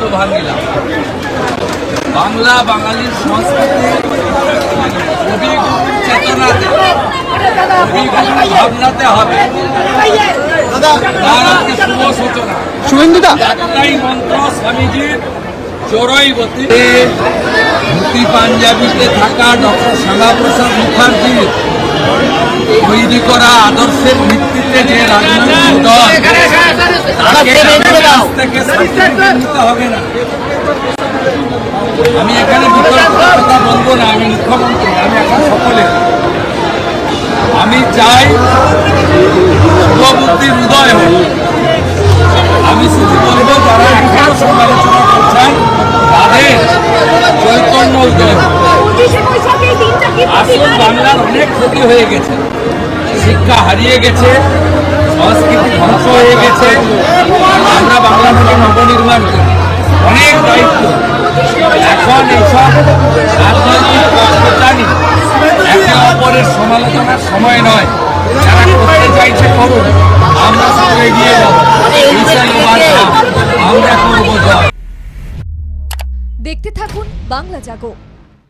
তো ভাঙিলাম। বাংলা বাঙালির সংস্কৃতি কবিগুরুর চেতনাতে, কবিগুরুর ভাবনাতে হবে। তার আজকে শুভ সূচনা। একটাই মন্ত্র স্বামীজির চোরইবতী। ধুতি পাঞ্জাবিতে থাকা ডক্টর শ্যামাপ্রসাদ মুখার্জির তৈরি করা আদর্শের ভিত্তিতে যে রাজনৈতিক দল, তাকে কাছ থেকে সার্টিফিকেট নিতে হবে না। আমি এখানে বিকল্প কথা বলবো না, আমি মুখ্যমন্ত্রী, আমি এখন সকলে আমি চাই শুভবুদ্ধির উদয় হোক। আমি শুধু বলবো যারা এখনো সমালোচনা করছেন তাদের চৈতন্য উদয় হোক। আসল বাংলার অনেক ক্ষতি হয়ে গেছে, শিক্ষা হারিয়ে গেছে, সংস্কৃতি ধ্বংস হয়ে গেছে। আমরা বাংলাটাকে নবনির্মাণ করি, অনেক দায়িত্ব। এখন এইসব রাজনৈতিক প্রচারী একে অপরের সমালোচনার সময় নয়। যারা করতে চাইছে করুন, আমরা শুধু এগিয়ে যাবো, আমরা করবো জয়। দেখতে থাকুন বাংলা জাগো।